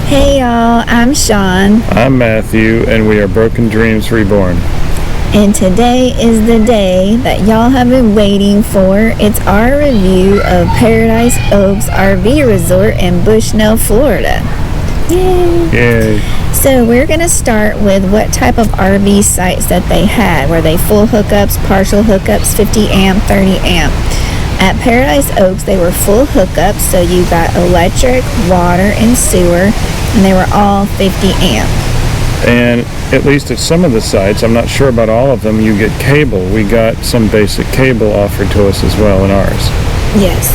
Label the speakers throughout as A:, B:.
A: Hey y'all, I'm Sean.
B: I'm Matthew, and we are Broken Dreams Reborn.
A: And today is the day that y'all have been waiting for. It's our review of Paradise Oaks RV Resort in Bushnell, Florida. Yay!
B: Yay!
A: So we're going to start with what type of RV sites that they had. Were they full hookups, partial hookups, 50 amp, 30 amp? At Paradise Oaks, they were full hookups, so you got electric, water, and sewer, and they were all 50 amp.
B: And at least at some of the sites, I'm not sure about all of them, you get cable. We got some basic cable offered to us as well in ours.
A: Yes.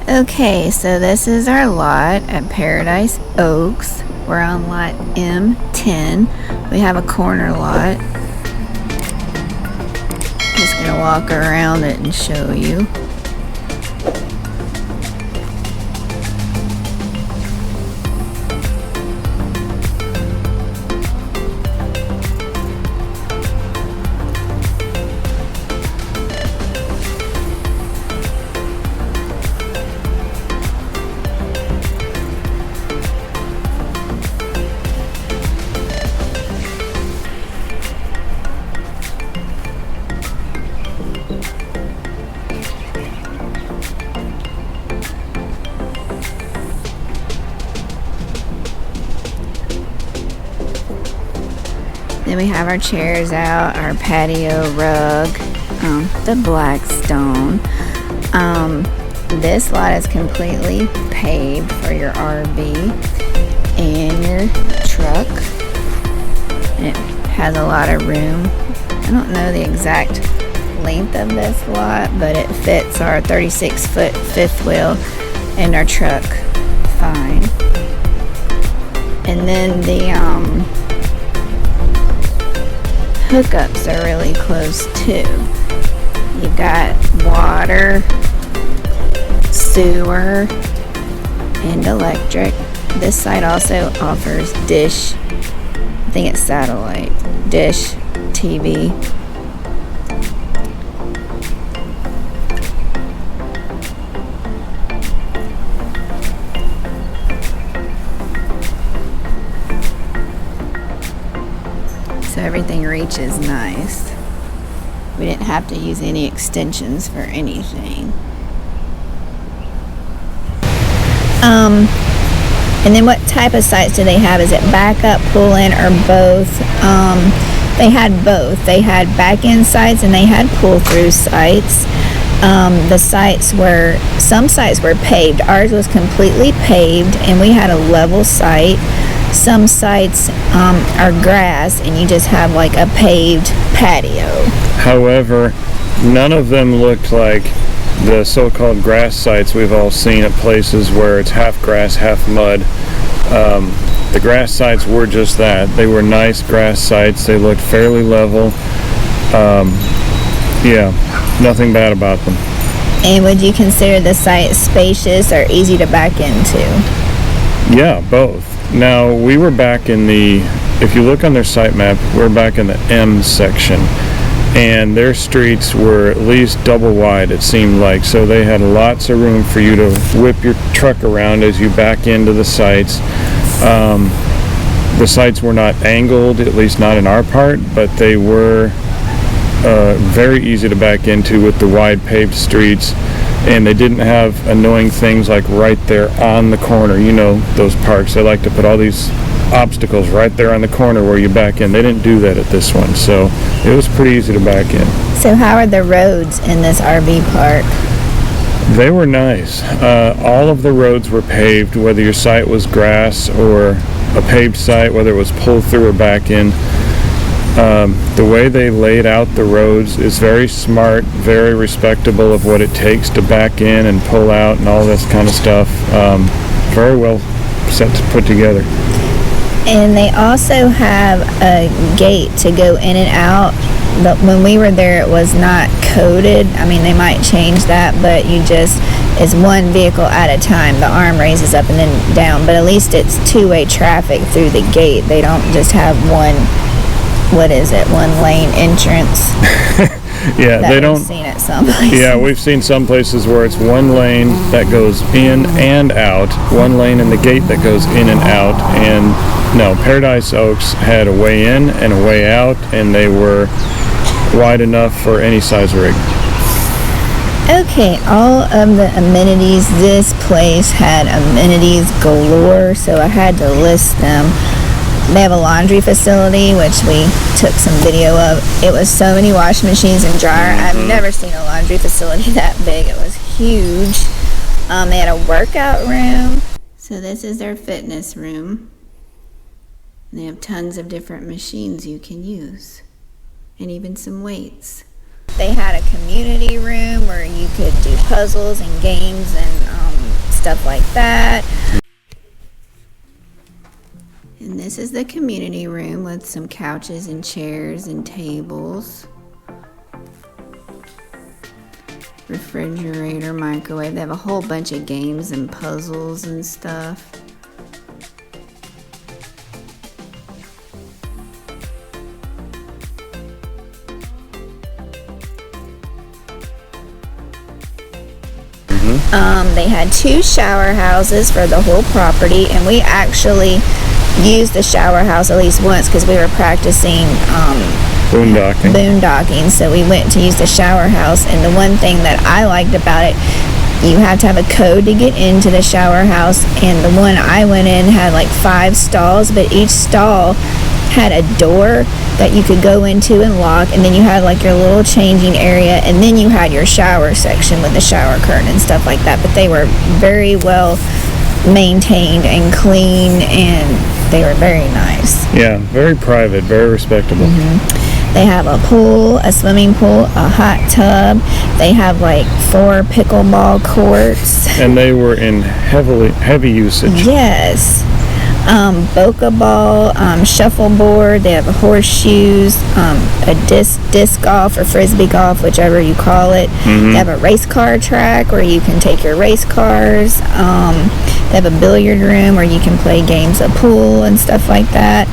A: Okay, so this is our lot at Paradise Oaks. We're on lot M10. We have a corner lot. Just gonna walk around it and show you. Then we have our chairs out, our patio rug, the Blackstone. This lot is completely paved for your RV and your truck. And it has a lot of room. I don't know the exact length of this lot, but it fits our 36-foot fifth wheel and our truck fine. And then the hookups are really close too. You've got water, sewer, and electric. This site also offers dish, I think it's satellite, dish, TV. So everything reaches nice. We didn't have to use any extensions for anything. And then what type of sites do they have? Is it backup, pull-in, or both? They had both. They had back-end sites and they had pull-through sites. Some sites were paved. Ours was completely paved and we had a level site. Some sites are grass and you just have like a paved patio. However,
B: none of them looked like the so-called grass sites we've all seen at places where it's half grass, half mud. The grass sites were just that. They were nice grass sites. They looked fairly level. Yeah, nothing bad about them.
A: And would you consider the site spacious or easy to back into?
B: Yeah, both. Now, we were back in if you look on their site map, we're back in the M section. And their streets were at least double wide, it seemed like. So they had lots of room for you to whip your truck around as you back into the sites. The sites were not angled, at least not in our part, but they were very easy to back into with the wide paved streets. And they didn't have annoying things like right there on the corner. You know, those parks, they like to put all these obstacles right there on the corner where you back in. They didn't do that at this one, so it was pretty easy to back in.
A: So how are the roads in this RV park?
B: They were nice. All of the roads were paved, whether your site was grass or a paved site, whether it was pull through or back in. The way they laid out the roads is very smart, very respectable of what it takes to back in and pull out and all this kind of stuff. Very well set to put together.
A: And they also have a gate to go in and out. But when we were there, it was not coded. I mean, they might change that, but it's one vehicle at a time. The arm raises up and then down, but at least it's two-way traffic through the gate. They don't just have one lane entrance.
B: Yeah,
A: that
B: they
A: we've
B: don't.
A: seen at some places.
B: Yeah, we've seen some places where it's one lane that goes in and out, one lane in the gate that goes in and out, and no, Paradise Oaks had a way in and a way out, and they were wide enough for any size rig.
A: Okay, all of the amenities, this place had amenities galore, so I had to list them. They have a laundry facility, which we took some video of. It was so many washing machines and dryer. I've never seen a laundry facility that big. It was huge. They had a workout room. So this is their fitness room. And they have tons of different machines you can use, and even some weights. They had a community room where you could do puzzles and games and stuff like that. And this is the community room with some couches and chairs and tables. Refrigerator, microwave. They have a whole bunch of games and puzzles and stuff. They had 2 shower houses for the whole property, and we actually used the shower house at least once because we were practicing boondocking. So we went to use the shower house, and the one thing that I liked about it, you have to have a code to get into the shower house, and the one I went in had like 5 stalls, but each stall had a door that you could go into and lock, and then you had like your little changing area, and then you had your shower section with the shower curtain and stuff like that. But they were very well maintained and clean, and they were very nice.
B: Yeah, very private, very respectable.
A: They have a pool, a swimming pool, a hot tub. They have like 4 pickleball courts.
B: And they were in heavy usage.
A: Yes. Boca ball, shuffleboard. They have horseshoes, a disc golf or frisbee golf, whichever you call it. They have a race car track where you can take your race cars. They have a billiard room where you can play games of pool and stuff like that.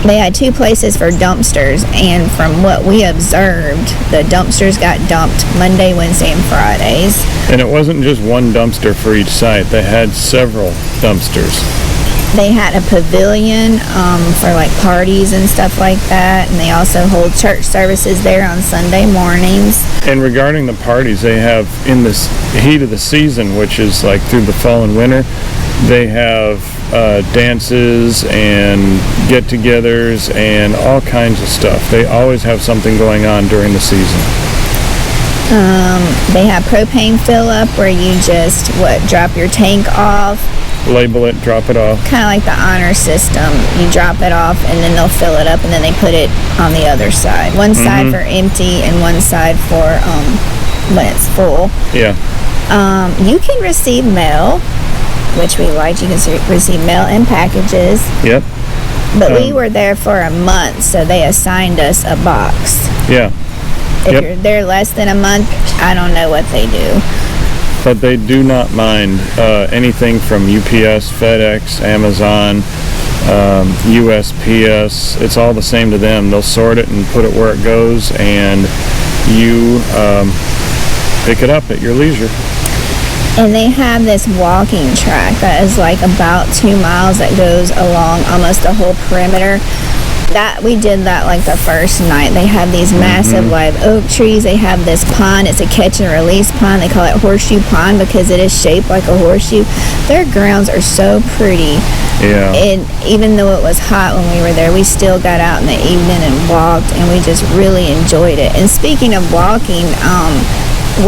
A: They had 2 places for dumpsters, and from what we observed, the dumpsters got dumped Monday, Wednesday, and Fridays.
B: And it wasn't just one dumpster for each site. They had several dumpsters.
A: They had a pavilion for like parties and stuff like that, and they also hold church services there on Sunday mornings.
B: And regarding the parties, they have, in the heat of the season, which is like through the fall and winter, they have dances and get-togethers and all kinds of stuff. They always have something going on during the season.
A: They have propane fill-up where you just, drop your tank off.
B: Label it, drop it off.
A: Kind of like the honor system. You drop it off, and then they'll fill it up, and then they put it on the other side. One side for empty, and one side for when it's full.
B: Yeah.
A: You can receive mail, which we liked. You can receive mail and packages.
B: Yep.
A: But we were there for a month, so they assigned us a box.
B: Yeah.
A: If you're there less than a month, I don't know what they do.
B: But they do not mind anything from UPS, FedEx, Amazon, USPS. It's all the same to them. They'll sort it and put it where it goes, and you pick it up at your leisure.
A: And they have this walking track that is like about 2 miles that goes along almost the whole perimeter. That we did that like the first night. They have these massive live oak trees. They have this pond. It's a catch and release pond. They call it Horseshoe Pond because it is shaped like a horseshoe. Their grounds are so pretty.
B: Yeah.
A: And even though it was hot when we were there, we still got out in the evening and walked, and we just really enjoyed it. And speaking of walking,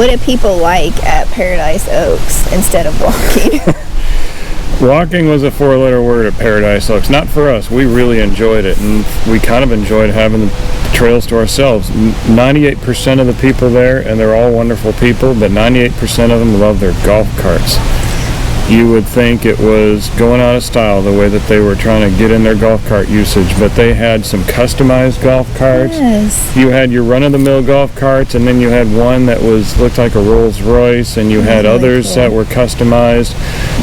A: what do people like at Paradise Oaks instead of walking?
B: Walking was a 4-letter word at Paradise Oaks. Not for us. We really enjoyed it, and we kind of enjoyed having the trails to ourselves. 98% of the people there, and they're all wonderful people, but 98% of them love their golf carts. You would think it was going out of style the way that they were trying to get in their golf cart usage, but they had some customized golf carts.
A: Yes.
B: You had your run-of-the-mill golf carts, and then you had one that looked like a Rolls Royce, and you had others that were customized.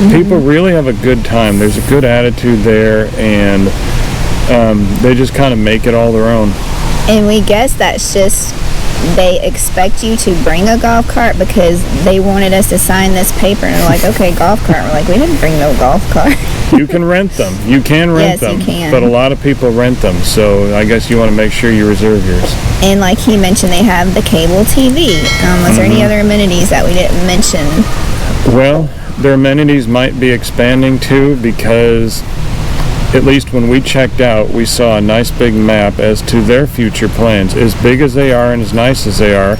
B: People really have a good time. There's a good attitude there, and they just kind of make it all their own.
A: And we guess that's just they expect you to bring a golf cart because they wanted us to sign this paper, and they're like, okay, golf cart. We're like, we didn't bring no golf cart.
B: You can rent them. You can rent them.
A: Yes, you can.
B: But a lot of people rent them, so I guess you want to make sure you reserve yours.
A: And like he mentioned, they have the cable TV. Was there any other amenities that we didn't mention?
B: Well, their amenities might be expanding too, because at least when we checked out, we saw a nice big map as to their future plans. As big as they are and as nice as they are,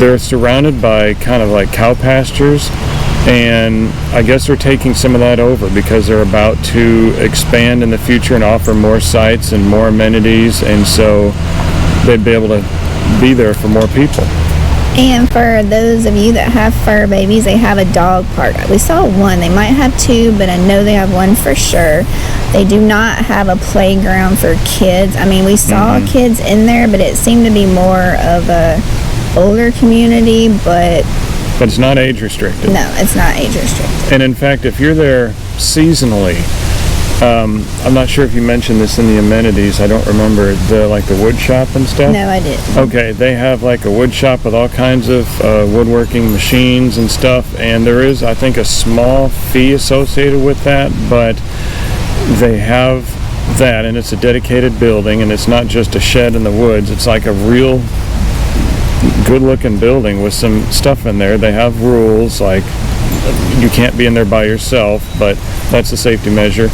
B: they're surrounded by kind of like cow pastures, and I guess they're taking some of that over because they're about to expand in the future and offer more sites and more amenities, and so they'd be able to be there for more people.
A: And for those of you that have fur babies, they have a dog park. We saw one. They might have two, but I know they have one for sure. They do not have a playground for kids. I mean, we saw kids in there, but it seemed to be more of a older community, but
B: it's not age restricted.
A: No, it's not age restricted.
B: And in fact, if you're there seasonally, I'm not sure if you mentioned this in the amenities. I don't remember the wood shop and stuff.
A: No, I didn't.
B: Okay, they have like a wood shop with all kinds of woodworking machines and stuff, and there is, I think, a small fee associated with that, but they have that, and it's a dedicated building, and it's not just a shed in the woods. It's like a real good-looking building with some stuff in there. They have rules, like you can't be in there by yourself, but that's a safety measure.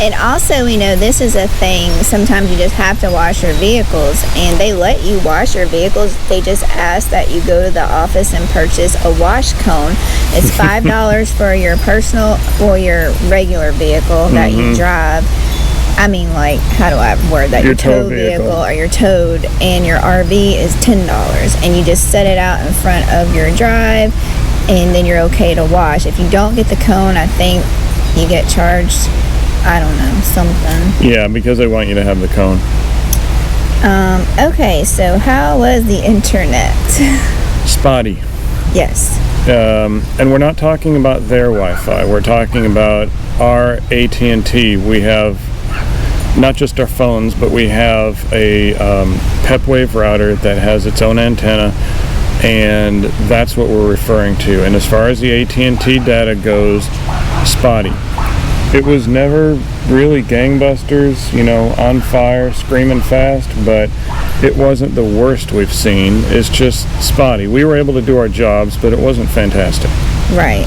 A: And also, we know this is a thing. Sometimes you just have to wash your vehicles, and they let you wash your vehicles. They just ask that you go to the office and purchase a wash cone. It's $5 for your personal or your regular vehicle that you drive. I mean, like, how do I word that? Your tow vehicle or your towed, and your RV is $10, and you just set it out in front of your drive, and then you're okay to wash. If you don't get the cone, I think you get charged, I don't know, something.
B: Yeah, because they want you to have the cone.
A: Okay, so how was the internet?
B: Spotty.
A: Yes.
B: And we're not talking about their Wi-Fi. We're talking about our AT&T. We have not just our phones, but we have a PepWave router that has its own antenna, and that's what we're referring to. And as far as the AT&T data goes, spotty. It was never really gangbusters, on fire, screaming fast, but it wasn't the worst we've seen. It's just spotty. We were able to do our jobs, but it wasn't fantastic.
A: Right.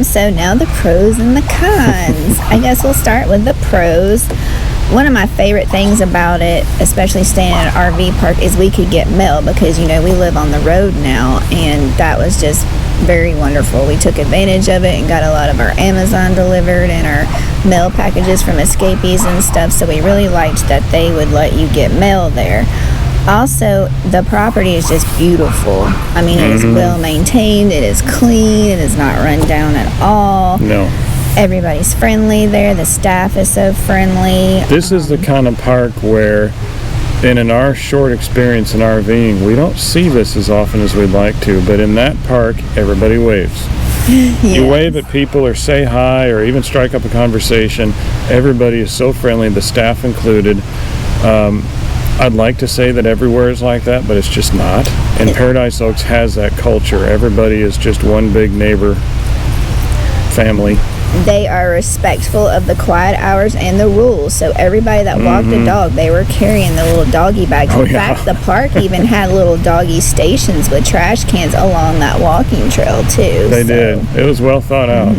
A: So now the pros and the cons. I guess we'll start with the pros. One of my favorite things about it, especially staying at an RV park, is we could get mail because, we live on the road now, and that was just very wonderful. We took advantage of it and got a lot of our Amazon delivered and our mail packages from Escapees and stuff, so we really liked that they would let you get mail there. Also, the property is just beautiful. I mean, it is well maintained, it is clean, it is not run down at all.
B: No.
A: Everybody's friendly there, the staff is so friendly.
B: This is the kind of park where, and in our short experience in RVing, we don't see this as often as we'd like to, but in that park, everybody waves. Yes. You wave at people or say hi or even strike up a conversation. Everybody is so friendly, the staff included. I'd like to say that everywhere is like that, but it's just not. And Paradise Oaks has that culture. Everybody is just one big neighbor family.
A: They are respectful of the quiet hours and the rules. So everybody that walked the dog, they were carrying the little doggy bags. In fact, the park even had little doggy stations with trash cans along that walking trail too.
B: They did. It was well thought out.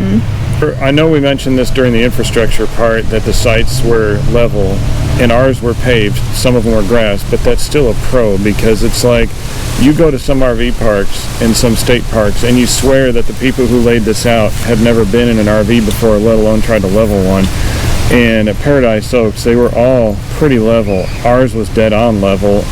B: I know we mentioned this during the infrastructure part, that the sites were level and ours were paved. Some of them were grass, but that's still a pro, because it's like you go to some RV parks and some state parks and you swear that the people who laid this out have never been in an RV before, let alone tried to level one. And at Paradise Oaks, they were all pretty level. Ours was dead on level.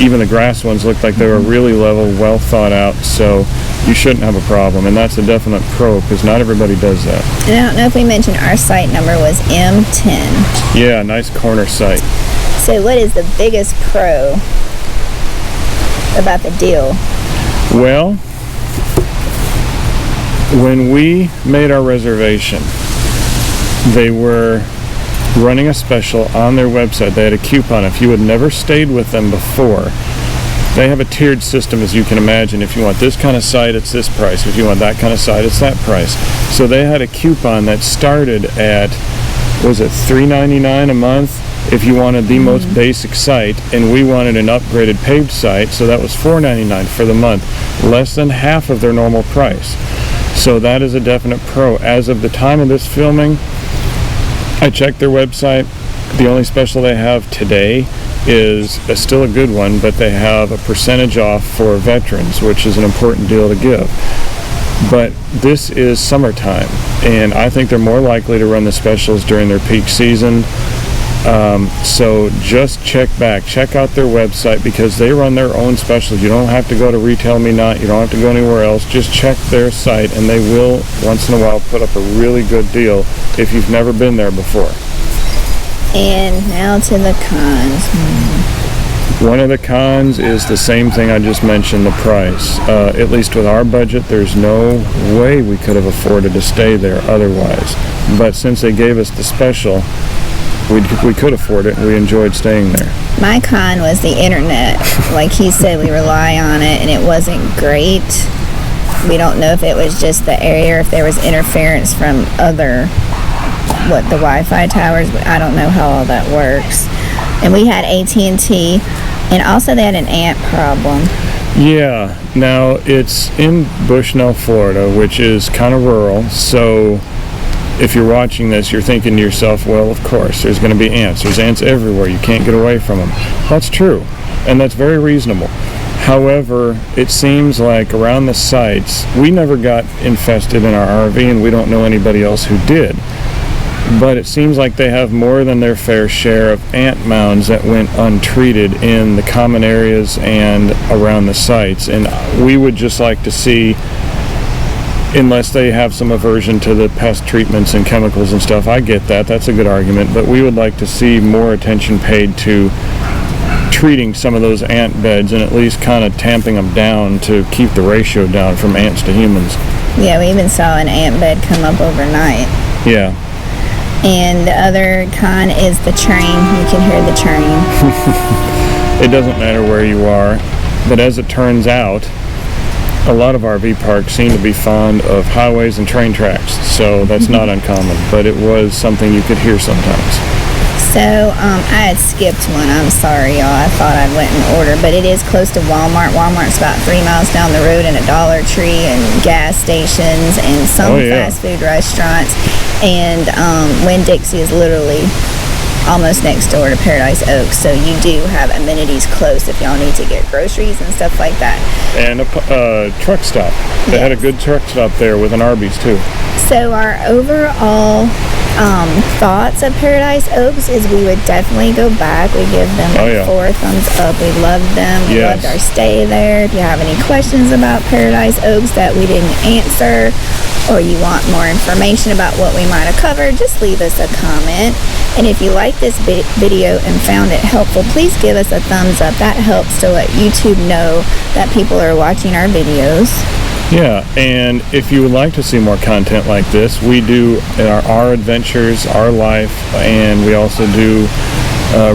B: Even the grass ones looked like they were really level, well thought out, so you shouldn't have a problem. And that's a definite pro, because not everybody does that.
A: And I don't know if we mentioned our site number was M10.
B: Yeah, nice corner site.
A: So what is the biggest pro about the deal?
B: Well, when we made our reservation, they were running a special on their website. They had a coupon. If you had never stayed with them before, They have a tiered system, as you can imagine. If you want this kind of site, it's this price. If you want that kind of site, it's that price. So they had a coupon that started at, was it $3.99 a month if you wanted the most basic site, and we wanted an upgraded paved site, so that was $4.99 for the month, less than half of their normal price. So that is a definite pro. As of the time of this filming, I checked their website. The only special they have today is still a good one, but they have a percentage off for veterans, which is an important deal to give. But this is summertime, and I think they're more likely to run the specials during their peak season. So just check out their website, because they run their own specials. You don't have to go to Retail Me Not, you don't have to go anywhere else. Just check their site, and they will once in a while put up a really good deal if you've never been there before.
A: And now to the cons.
B: One of the cons is the same thing I just mentioned, the price. At least with our budget, there's no way we could have afforded to stay there otherwise. But since they gave us the special, we could afford it, and we enjoyed staying there.
A: My con was the internet. Like he said, we rely on it, and it wasn't great. We don't know if it was just the area or if there was interference from the Wi-Fi towers, but I don't know how all that works. And we had AT&T, and also they had an ant problem.
B: Yeah, now it's in Bushnell, Florida, which is kind of rural, so if you're watching this, you're thinking to yourself, well, of course, there's going to be ants. There's ants everywhere. You can't get away from them. That's true, and that's very reasonable. However, it seems like around the sites, we never got infested in our RV, and we don't know anybody else who did. But it seems like they have more than their fair share of ant mounds that went untreated in the common areas and around the sites. And we would just like to see, unless they have some aversion to the pest treatments and chemicals and stuff, I get that, that's a good argument, but we would like to see more attention paid to treating some of those ant beds and at least kind of tamping them down to keep the ratio down from ants to humans.
A: Yeah, we even saw an ant bed come up overnight.
B: Yeah.
A: And the other con is the train. You can hear the train.
B: It doesn't matter where you are, but as it turns out, a lot of RV parks seem to be fond of highways and train tracks, so that's not uncommon, but it was something you could hear sometimes.
A: So, I had skipped one. I'm sorry, y'all. I thought I went in order, but it is close to Walmart. Walmart's about 3 miles down the road, and a Dollar Tree and gas stations and some fast food restaurants. And Winn-Dixie is literally almost next door to Paradise Oaks, so you do have amenities close if y'all need to get groceries and stuff like that.
B: And a truck stop. They had a good truck stop there with an Arby's too.
A: So our overall thoughts of Paradise Oaks is we would definitely go back. We give them 4 thumbs up. We loved them. We loved our stay there. If you have any questions about Paradise Oaks that we didn't answer, or you want more information about what we might have covered, just leave us a comment. And if you like this video and found it helpful, please give us a thumbs up. That helps to let YouTube know that people are watching our videos.
B: Yeah, and if you would like to see more content like this, we do our adventures, our life, and we also do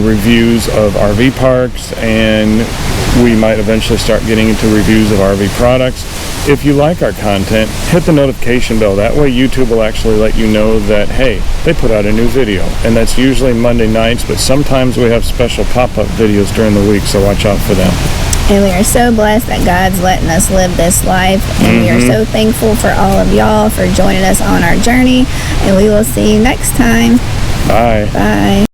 B: reviews of RV parks, and we might eventually start getting into reviews of RV products. If you like our content, hit the notification bell. That way YouTube will actually let you know that, hey, they put out a new video. And that's usually Monday nights, but sometimes we have special pop-up videos during the week, so watch out for them.
A: And we are so blessed that God's letting us live this life. And we are so thankful for all of y'all for joining us on our journey. And we will see you next time.
B: Bye.
A: Bye.